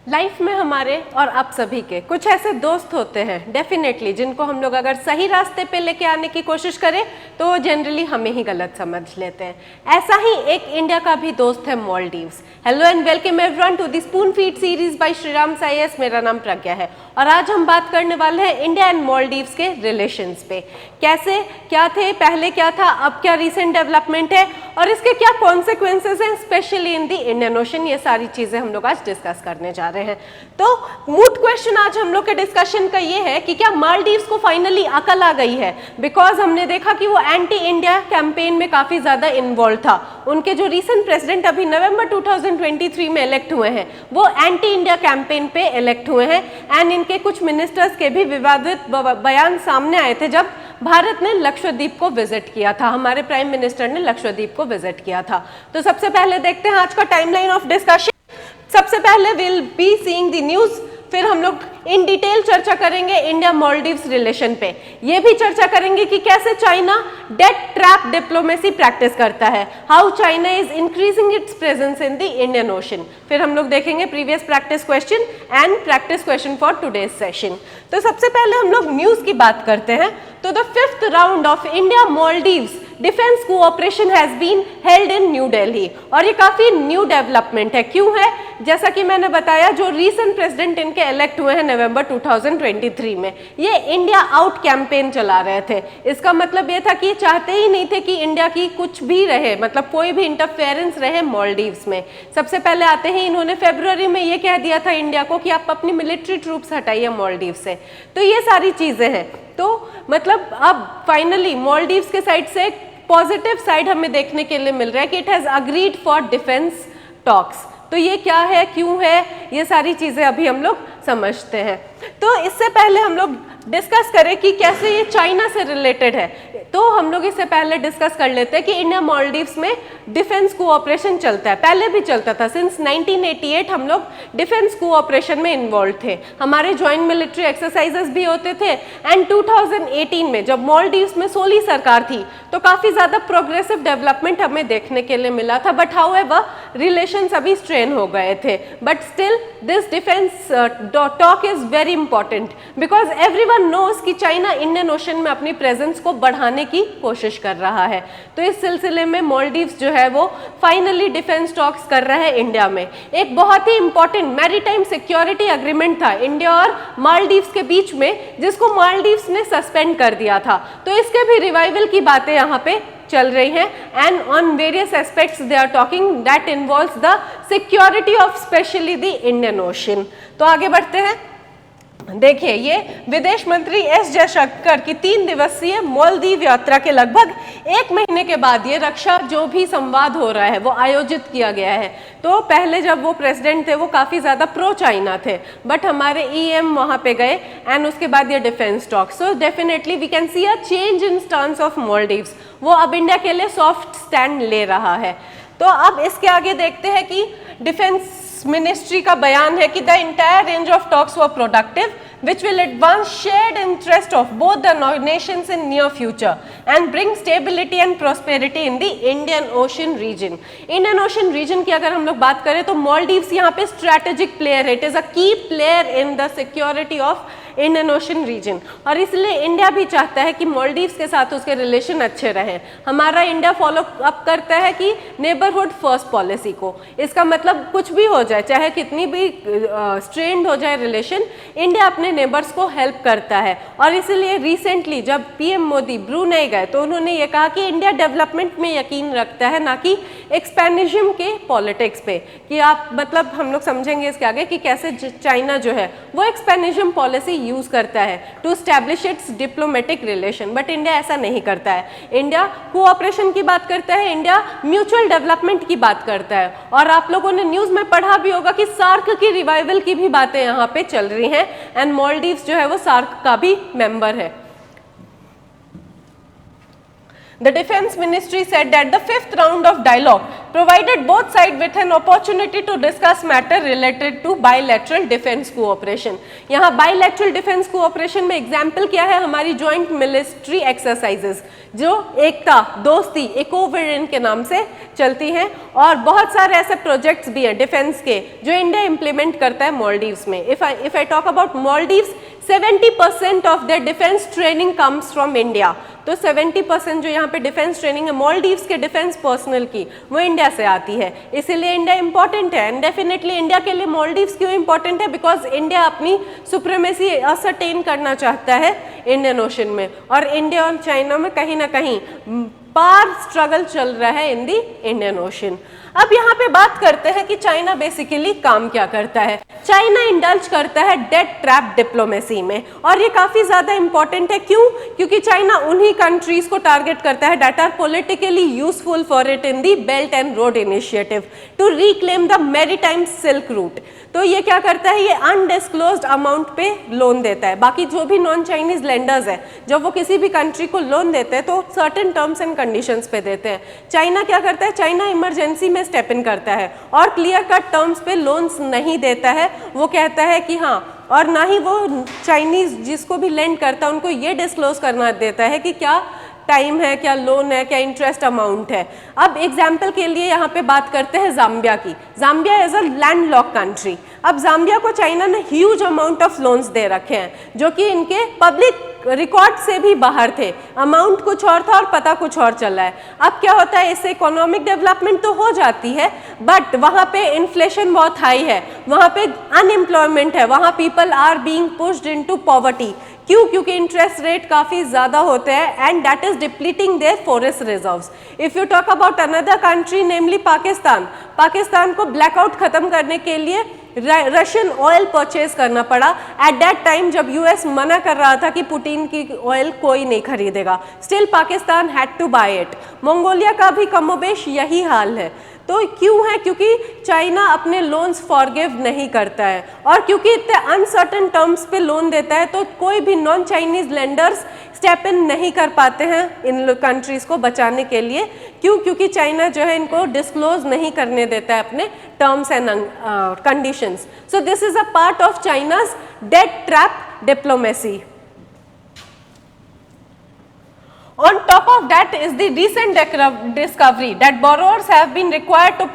Life में हमारे और आप सभी के कुछ ऐसे दोस्त होते हैं डेफिनेटली जिनको हम लोग अगर सही रास्ते पे लेके आने की कोशिश करें तो वो जनरली हमें ही गलत समझ लेते हैं। ऐसा ही एक इंडिया का भी दोस्त है Maldives. Hello and welcome everyone to the spoon feed series by Shriram IAS. मेरा नाम प्रज्ञा है और आज हम बात करने वाले हैं इंडिया एंड मालदीव्स के रिलेशंस पे। कैसे क्या थे, पहले क्या था, अब क्या रिसेंट डेवलपमेंट है और इसके क्या कॉन्सिक्वेंसेस हैं specially in the Indian ocean. ये सारी चीजें हम लोग आज डिस्कस करने जा रहे हैं। तो मूड क्वेश्चन आज हम लोग के डिस्कशन का ये है कि क्या मालदीव्स को फाइनली अकल आ गई है, बिकॉज हमने देखा कि वो एंटी इंडिया कैंपेन में काफी ज्यादा इन्वॉल्व था। उनके जो रीसेंट प्रेसिडेंट अभी नवंबर 2023 में इलेक्ट हुए हैं वो एंटी इंडिया कैंपेन पे इलेक्ट हुए हैं एंड इनके कुछ मिनिस्टर्स के भी विवादित बयान सामने आए थे जब भारत ने लक्षद्वीप को विजिट किया था। हमारे प्राइम मिनिस्टर ने लक्षद्वीप को विजिट किया था। तो सबसे पहले देखते हैं आज का टाइमलाइन ऑफ डिस्कशन। सबसे पहले will be seeing the news, फिर हम लोग इन डिटेल चर्चा करेंगे इंडिया मालदीव्स रिलेशन पे। ये भी चर्चा करेंगे कि कैसे China debt trap diplomacy practice करता है, how China is increasing its presence in the Indian ocean. फिर हम लोग देखेंगे previous practice question and practice question for today's session. तो सबसे पहले हम लोग न्यूज की बात करते हैं। तो the 5th round of India Maldives defence cooperation has been held in New Delhi. और ये काफी न्यू डेवलपमेंट है। क्यों है? जैसा कि मैंने बताया, जो रीसेंट प्रेसिडेंट इनके इलेक्ट हुए हैं नवंबर 2023 में, ये इंडिया आउट कैंपेन चला रहे थे। इसका मतलब ये था कि ये चाहते ही नहीं थे कि इंडिया की कुछ भी रहे, मतलब कोई भी इंटरफेरेंस रहे मालदीव्स में। सबसे पहले आते ही इन्होंने फरवरी में ये कह दिया था इंडिया को कि आप अपनी मिलिट्री ट्रूप्स हटाइए मालदीव से। तो ये सारी चीजें हैं। तो मतलब अब फाइनली मालदीव्स के साइड से पॉजिटिव साइड हमें देखने के लिए मिल रहा है कि it has agreed for defence talks. तो ये क्या है, क्यों है, ये सारी चीजें अभी हम लोग समझते हैं। तो इससे पहले हम लोग डिस्कस करें कि कैसे ये चाइना से रिलेटेड है। तो हम लोग इससे पहले डिस्कस कर लेते हैं कि इंडिया मालदीव्स में डिफेंस कोऑपरेशन चलता है, पहले भी चलता था। सिंस 1988 हम लोग डिफेंस कोऑपरेशन में इन्वॉल्व थे। हमारे ज्वाइंट मिलिट्री एक्सरसाइजेस भी होते थे एंड 2018 में जब मालदीव्स में सोली सरकार थी तो काफी ज्यादा प्रोग्रेसिव डेवलपमेंट हमें देखने के लिए मिला था। बट हाउएवर रिलेशंस अभी स्ट्रेन हो गए थे। But still this defence talk is very important because everyone knows कि चाइना इंडियन ओशन में अपनी प्रेजेंस को बढ़ाने की कोशिश कर रहा है। तो इस सिलसिले में मालदीव्स जो है वो फाइनली डिफेंस टॉक्स कर रहा है इंडिया में। एक बहुत ही इंपॉर्टेंट मैरीटाइम सिक्योरिटी एग्रीमेंट था इंडिया और मालदीव्स के बीच में, जिसको मालदीव्स ने सस्पेंड कर दिया था। तो इसके भी रिवाइवल की बातें यहाँ पे चल रही हैं and on various aspects they are talking that involves the security of specially the Indian Ocean. तो आगे बढ़ते हैं। देखिए, ये विदेश मंत्री एस जयशंकर की 3 दिवसीय मालदीव यात्रा के लगभग 1 महीने के बाद ये रक्षा जो भी संवाद हो रहा है वो आयोजित किया गया है। तो पहले जब वो प्रेसिडेंट थे वो काफी ज्यादा प्रो चाइना थे, बट हमारे ईएम वहां पे गए एंड उसके बाद ये defence talk. So definitely we can see a change in stance of Maldives. वो अब इंडिया के लिए सॉफ्ट स्टैंड ले रहा है। तो अब इसके आगे देखते हैं कि डिफेंस मिनिस्ट्री का बयान है कि the entire range of talks were productive which will advance shared interest of both the nations in near future and bring stability and prosperity in the Indian Ocean region. Indian Ocean region की अगर हम लोग बात करें तो मालदीव्स यहाँ पे strategic player है। It is a key player in the security of Indian Ocean region और इसलिए इंडिया भी चाहता है कि मालदीव्स के साथ उसके रिलेशन अच्छे रहें। हमारा इंडिया फॉलो अप करता है कि नेबरहुड फर्स्ट पॉलिसी को। इसका मतलब कुछ भी हो जाए, चाहे कितनी भी स्ट्रेन्ड हो जाए रिलेशन, इंडिया अपने नेबर्स को हेल्प करता है। और इसलिए रिसेंटली जब पीएम मोदी ब्रूनेई गए तो उन्होंने ये कहा कि इंडिया डेवलपमेंट में यकीन रखता है, ना कि एक्सपेंडिज्म के पॉलिटिक्स पे। कि आप मतलब हम लोग समझेंगे इसके आगे कि कैसे चाइना जो है वो एक्सपेंडिज्म पॉलिसी यूज करता है to establish its diplomatic relation, but India ऐसा नहीं करता है। इंडिया कोऑपरेशन की बात करता है, इंडिया म्यूचुअल डेवलपमेंट की बात करता है। और आप लोगों ने न्यूज में पढ़ा भी होगा कि सार्क की रिवाइवल की भी बातें यहाँ पे चल रही हैं एंड मालदीव्स जो है वो सार्क का भी मेंबर है। The Defense Ministry said that the 5th round of dialogue provided both sides with an opportunity to discuss matter related to bilateral defense cooperation. यहाँ bilateral defense cooperation में एग्जाम्पल क्या है, हमारी joint military exercises जो एकता, दोस्ती, इकोवेरियन के नाम से चलती हैं, और बहुत सारे ऐसे प्रोजेक्ट्स भी हैं डिफेंस के जो इंडिया इम्प्लीमेंट करता है मॉलडीव्स में. If I talk about Maldives, 70% of their defence training comes from India. तो 70% जो यहाँ पे डिफेंस ट्रेनिंग है मॉलडीव्स के डिफेंस पर्सनल की, वो इंडिया से आती है. इसीलिए इंडिया इंपॉर्टेंट है. एंड डेफिनेटली इंडिया के लिए मॉलडीव्स क्यों इंपॉर्टेंट है? बिकॉज इंडिया अपनी सुप्रीमेसी असरटेन करना चाहता है इंडियन ओशन में, और इंडिया और चाइना में कहीं ना कहीं पार स्ट्रगल चल रहा है इन दी इंडियन ओशन. अब यहाँ पे बात करते हैं कि चाइना बेसिकली काम क्या करता है. चाइना इंडल्ज करता है डेट ट्रैप डिप्लोमेसी में, और ये काफी ज्यादा इंपॉर्टेंट है. क्यों? क्योंकि चाइना उन्हीं कंट्रीज को टारगेट करता है that are politically useful for it in the belt and road initiative to reclaim the maritime silk route. तो ये क्या करता है, ये अनडिस्क्लोज्ड अमाउंट पे लोन देता है. बाकी जो भी नॉन चाइनीज लेंडर्स है, जब वो किसी भी कंट्री को लोन देते हैं तो सर्टेन टर्म्स एंड कंडीशंस पे देते हैं. चाइना क्या करता है, चाइना इमरजेंसी में स्टेप इन करता है और क्लियर कट टर्म्स पे लोन्स नहीं देता है. वो कहता है कि हाँ, और ना ही वो चाइनीज जिसको भी लेंड करता है उनको ये डिस्क्लोज करना देता है कि क्या टाइम है, क्या लोन है, क्या इंटरेस्ट अमाउंट है. अब एग्जाम्पल के लिए यहाँ पे बात करते हैं जाम्बिया की. Zambia as a landlocked country. अब जाम्बिया को चाइना ने ह्यूज अमाउंट ऑफ लोन्स दे रखे हैं जो कि इनके पब्लिक रिकॉर्ड से भी बाहर थे. अमाउंट कुछ और था और पता कुछ और चला है. अब क्या होता है, इससे इकोनॉमिक डेवलपमेंट तो हो जाती है, बट वहाँ पे इन्फ्लेशन बहुत हाई है, वहाँ पे अनएम्प्लॉयमेंट है, वहाँ people are being pushed into poverty. क्यों? क्योंकि इंटरेस्ट रेट काफी ज्यादा होते हैं and that is depleting their forest reserves. If you talk about another country namely Pakistan, Pakistan को ब्लैकआउट खत्म करने के लिए रशियन ऑयल परचेज करना पड़ा एट दैट टाइम जब यूएस मना कर रहा था कि पुतिन की ऑयल कोई नहीं खरीदेगा. Still Pakistan had to buy it. Mongolia का भी कमोबेश यही हाल है. तो क्यों है? क्योंकि चाइना अपने लोन्स फॉरगिव नहीं करता है, और क्योंकि इतने अनसर्टेन टर्म्स पे लोन देता है तो कोई भी non Chinese lenders step in नहीं कर पाते हैं इन कंट्रीज को बचाने के लिए. क्यों? क्योंकि चाइना जो है इनको डिस्क्लोज नहीं करने देता है अपने terms and conditions. So this is a part of China's debt trap diplomacy. On top of that is the recent discovery that borrowers have been required to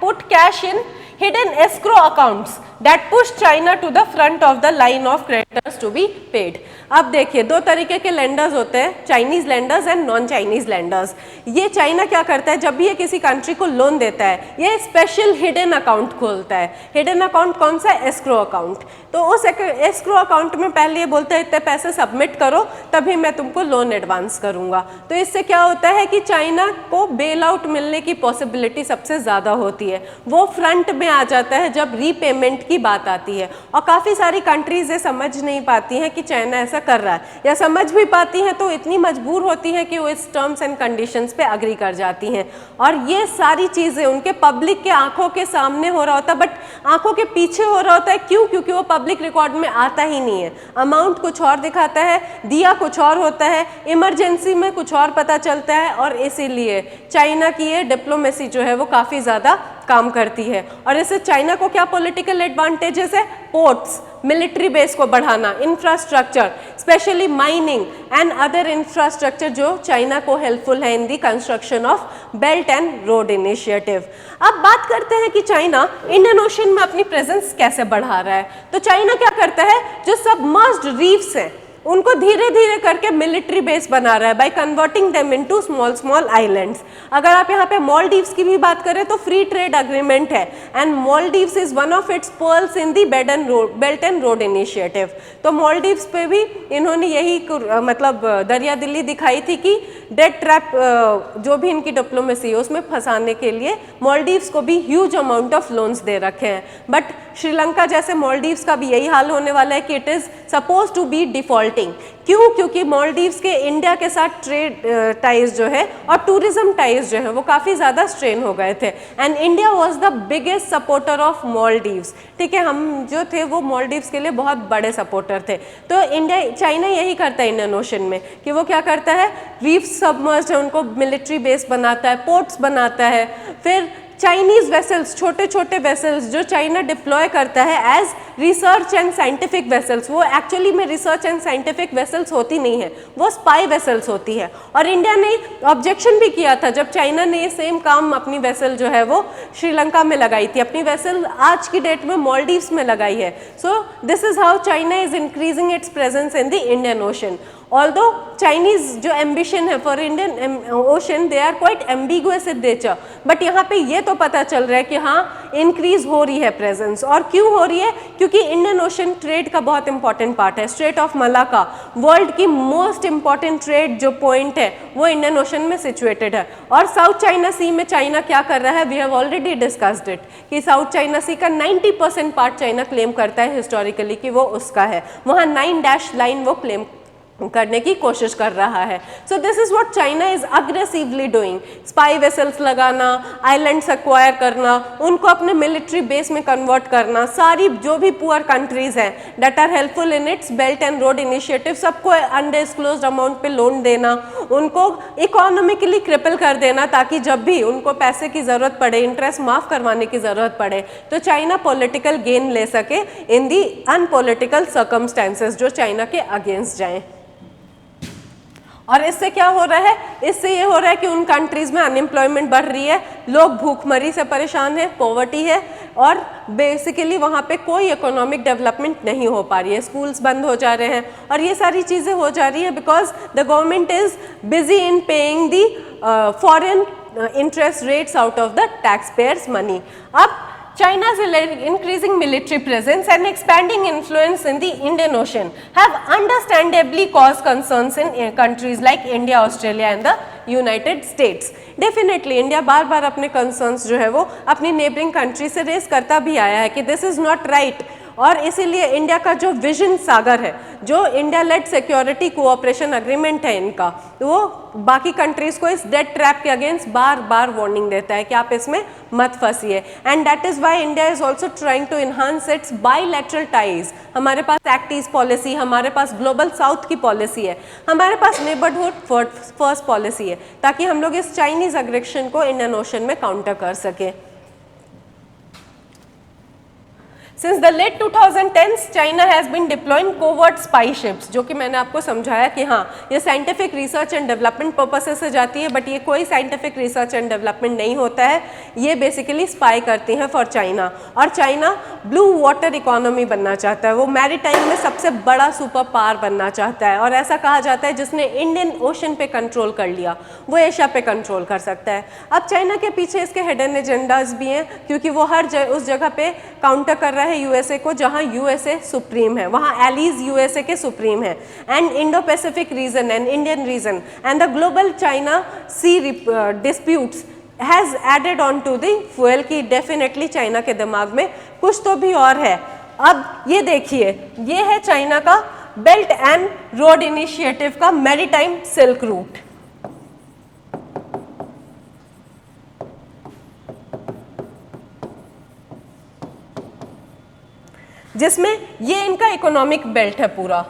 put cash in hidden escrow accounts that push China to the front of the line of creditors to be paid. अब देखिए, दो तरीके के lenders होते हैं, Chinese lenders and non Chinese lenders. ये China क्या करता है, जब भी ये किसी कंट्री को लोन देता है ये स्पेशल हिडन अकाउंट खोलता है. हिडन अकाउंट कौन सा? Escrow account. तो उस एस्क्रो अकाउंट में पहले ये बोलता है इतने पैसे सबमिट करो तभी मैं तुमको लोन एडवांस करूंगा. तो इससे क्या होता है कि चाइना को बेल आउट मिलने की पॉसिबिलिटी सबसे ज्यादा होती है. वो फ्रंट में आ जाता है जब रीपेमेंट की बात आती है, और काफी सारी कंट्रीज ये समझ नहीं पाती हैं कि चाइना ऐसा कर रहा है, या समझ भी पाती हैं तो इतनी मजबूर होती हैं कि वो इस टर्म्स एंड कंडीशंस पे अग्री कर जाती हैं. और ये सारी चीजें उनके पब्लिक के आंखों के सामने हो रहा होता है, बट आंखों के पीछे हो रहा होता है. क्यों? क्योंकि वो पब्लिक रिकॉर्ड में आता ही नहीं है. अमाउंट कुछ और दिखाता है, दिया कुछ और होता है, इमरजेंसी में कुछ और पता चलता है, और इसीलिए चाइना की ये डिप्लोमेसी जो है वो काफी ज्यादा काम करती है. और इससे चाइना को क्या पॉलिटिकल एडवांटेजेस है? पोर्ट्स, मिलिट्री बेस को बढ़ाना, infrastructure specially mining and other infrastructure जो चाइना को हेल्पफुल है in the construction of Belt and road Initiative. अब बात करते हैं कि चाइना इंडियन ओशन में अपनी प्रेजेंस कैसे बढ़ा रहा है. तो चाइना क्या करता है, जो सबमर्ज्ड रीफ्स हैं उनको धीरे धीरे करके मिलिट्री बेस बना रहा है by converting them into small small islands. अगर आप यहाँ पे मॉलडीव्स की भी बात करें तो फ्री ट्रेड अग्रीमेंट है and Maldives is one of its pearls in the belt and road initiative. तो मॉलडीव्स पे भी इन्होंने यही मतलब दरिया दिल्ली दिखाई थी कि डेट ट्रैप जो भी इनकी डिप्लोमेसी है उसमें फंसाने के लिए मॉलडीव्स को भी ह्यूज अमाउंट ऑफ लोन्स दे रखे हैं. बट श्रीलंका जैसे मॉलडीव्स का भी यही हाल होने वाला है कि it is suppose to be default fighting. क्यों? क्योंकि मालदीव्स के इंडिया के साथ ट्रेड टाइज जो है और टूरिज्म टाइज जो है वो काफ़ी ज़्यादा स्ट्रेन हो गए थे and India was the biggest supporter of Maldives. ठीक है, हम जो थे वो मालदीव्स के लिए बहुत बड़े सपोर्टर थे। तो इंडिया चाइना यही करता है इंडियन ओशन में कि वो क्या करता है, रीफ सबमर्ज्ड है उनको मिलिट्री बेस बनाता है, पोर्ट्स बनाता है, फिर चाइनीज वेसल्स, छोटे छोटे वेसल्स जो चाइना डिप्लॉय करता है as research and scientific vessels, वो एक्चुअली में रिसर्च एंड साइंटिफिक वेसल्स होती नहीं है, वो स्पाई वेसल्स होती है। और इंडिया ने ऑब्जेक्शन भी किया था जब चाइना ने ये सेम काम अपनी वेसल जो है वो श्रीलंका में लगाई थी, अपनी वेसल आज की डेट में मालदीव्स में लगाई है। So this is how China is increasing its presence in the Indian Ocean. Although Chinese जो एम्बिशन है for Indian Ocean they are quite ambiguous in nature, but यहाँ पे ये तो पता चल रहा है कि हाँ इंक्रीज हो रही है प्रेजेंस। और क्यों हो रही है? क्योंकि इंडियन ओशन ट्रेड का बहुत इंपॉर्टेंट पार्ट है। स्ट्रेट ऑफ मलाका वर्ल्ड की मोस्ट इंपॉर्टेंट ट्रेड जो पॉइंट है वो इंडियन ओशन में सिचुएटेड है। और साउथ चाइना सी में चाइना क्या कर रहा है, we have already discussed it कि साउथ चाइना सी का 90% पार्ट चाइना क्लेम करता है हिस्टोरिकली कि वो उसका है, वहाँ 9 डैश लाइन वो क्लेम करने की कोशिश कर रहा है। So this is what China is aggressively doing, spy vessels लगाना, आइलैंड्स एक्वायर करना, उनको अपने मिलिट्री बेस में कन्वर्ट करना, सारी जो भी पुअर कंट्रीज हैं that are helpful in its belt and road initiative सबको अनडिस्क्लोज्ड अमाउंट पे लोन देना, उनको इकोनॉमिकली क्रिपल कर देना ताकि जब भी उनको पैसे की ज़रूरत पड़े, इंटरेस्ट माफ़ करवाने की ज़रूरत पड़े तो चाइना पॉलिटिकल गेन ले सके इन दी अनपॉलिटिकल सर्कमस्टेंसेस जो चाइना के अगेंस्ट जाएं। और इससे क्या हो रहा है? इससे ये हो रहा है कि उन कंट्रीज में अनएम्प्लॉयमेंट बढ़ रही है, लोग भूखमरी से परेशान है, पॉवर्टी है और बेसिकली वहाँ पे कोई इकोनॉमिक डेवलपमेंट नहीं हो पा रही है, स्कूल्स बंद हो जा रहे हैं और ये सारी चीज़ें हो जा रही है because the government is busy in paying the foreign interest rates out of the tax payers money. अब China's increasing military presence and expanding influence in the Indian Ocean have understandably caused concerns in countries like India, Australia and the United States. Definitely India बार बार अपने concerns जो है वो अपनी neighboring country से race करता भी आया है कि this is not right, और इसीलिए इंडिया का जो विजन सागर है, जो India led security cooperation agreement है इनका, वो बाकी कंट्रीज को इस डेट ट्रैप के अगेंस्ट बार बार वार्निंग देता है कि आप इसमें मत फंसिए। And that is why India is also trying to enhance its bilateral ties. हमारे पास एक्ट ईस्ट पॉलिसी, हमारे पास ग्लोबल साउथ की पॉलिसी है, हमारे पास नेबरहुड फर्स्ट पॉलिसी है ताकि हम लोग इस चाइनीज अग्रेशन को इंडियन ओशन में काउंटर कर सके। Since the late 2010s, China has been deploying covert spy ships, जो कि मैंने आपको समझाया कि हाँ ये scientific research and development purposes से जाती है, बट ये कोई साइंटिफिक रिसर्च एंड डेवलपमेंट नहीं होता है, ये बेसिकली स्पाई करती हैं फॉर चाइना। और चाइना ब्लू वाटर इकोनॉमी बनना चाहता है, वो मैरीटाइम में सबसे बड़ा सुपर पावर बनना चाहता है और ऐसा कहा जाता है जिसने इंडियन ओशन पे कंट्रोल कर लिया वो एशिया पे कंट्रोल कर सकता है। अब चाइना के पीछे इसके हिडन एजेंडाज भी हैं क्योंकि वो हर उस जगह पे काउंटर कर रहा है यूएसए को जहां यूएसए सुप्रीम है, वहां एलीज यूएसए के सुप्रीम है। And Indo Pacific region and Indian region and the global China sea disputes has added on to the fuel की डेफिनेटली चाइना के दिमाग में कुछ तो भी और है। अब ये देखिए, ये है चाइना का बेल्ट एंड रोड इनिशिएटिव का मैरीटाइम सिल्क रूट। जिसमें ये इनका इकोनॉमिक बेल्ट है पूरा,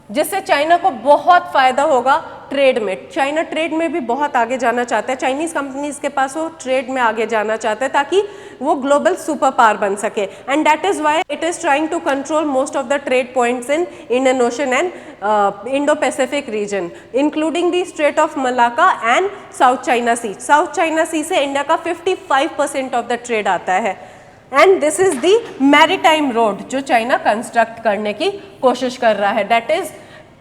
जिससे चाइना को बहुत फायदा होगा ट्रेड में। चाइना ट्रेड में भी बहुत आगे जाना चाहता है, चाइनीज कंपनीज के पास वो ट्रेड में आगे जाना चाहता है ताकि वो ग्लोबल सुपर पावर बन सके। And that is why it is trying to control most of the trade points in Indian Ocean and Indo Pacific region including the strait of Malacca and South China Sea. South China Sea से India का 55% of the trade आता है। And this is the maritime road जो China construct करने की कोशिश कर रहा है, that is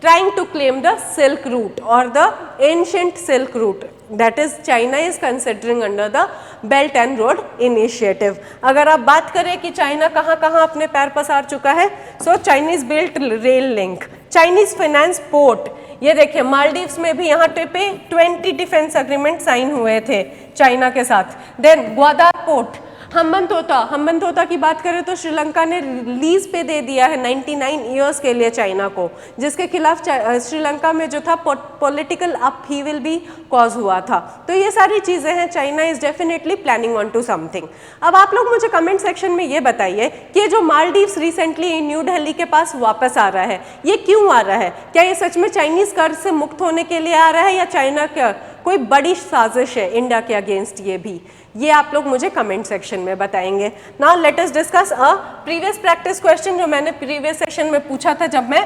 trying to claim the silk route और the ancient silk route, that is China is considering under the belt and road initiative. अगर आप बात करें कि चाइना कहाँ कहाँ अपने पैर पसार चुका है, so Chinese built rail link, Chinese finance port, ये देखिए मालदीव्स में भी यहाँ पे 20 डिफेंस एग्रीमेंट साइन हुए थे चाइना के साथ। देन ग्वादार पोर्ट, हम्बनतोता की बात करें तो श्रीलंका ने लीज पे दे दिया है 99 ईयर्स के लिए चाइना को, जिसके खिलाफ श्रीलंका में जो था पॉलिटिकल अपहीवल भी कॉज हुआ था। तो ये सारी चीज़ें हैं, China is definitely planning on to something. अब आप लोग मुझे कमेंट सेक्शन में ये बताइए कि जो मालदीव्स रिसेंटली न्यू दिल्ली के पास वापस आ रहा है, ये क्यों आ रहा है? क्या ये सच में चाइनीज कर्ज से मुक्त होने के लिए आ रहा है, या चाइना का कोई बड़ी साजिश है इंडिया के अगेंस्ट? ये भी ये आप लोग मुझे कमेंट सेक्शन में बताएंगे। Now let us discuss a previous practice question जो मैंने प्रीवियस सेशन में पूछा था जब मैं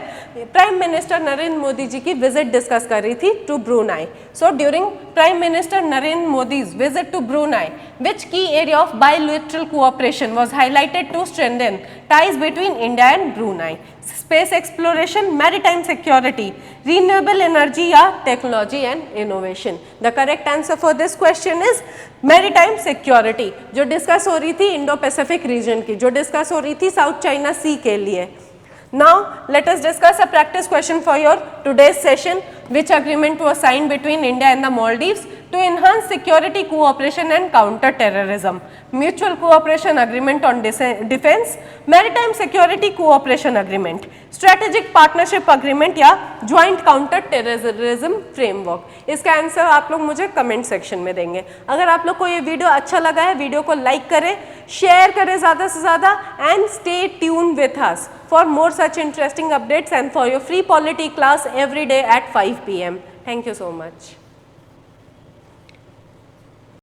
प्राइम मिनिस्टर नरेंद्र मोदी जी की विजिट डिस्कस कर रही थी to Brunei. So during prime minister Narendra Modi's visit to Brunei, which key area of bilateral cooperation was highlighted to strengthen ties between India and Brunei? Space exploration, maritime security, renewable energy या technology and innovation? The correct answer for this question is maritime security, जो discuss हो रही थी Indo Pacific reason की, जो discuss हो रही थी साउथ चाइना सी के लिए। Now let us discuss a practice question for your today's session. Which agreement was signed between India and the Maldives to enhance security cooperation and counter terrorism? Mutual cooperation agreement on defense, maritime security cooperation agreement, strategic partnership agreement या joint counter terrorism framework? इसका answer आप लोग मुझे comment section में देंगे। अगर आप लोग को ये वीडियो अच्छा लगा है, वीडियो को लाइक करें, शेयर करें ज़्यादा से ज़्यादा, and stay tune with us for more such interesting updates and for your free polity class every day at 5 p.m. Thank you so much.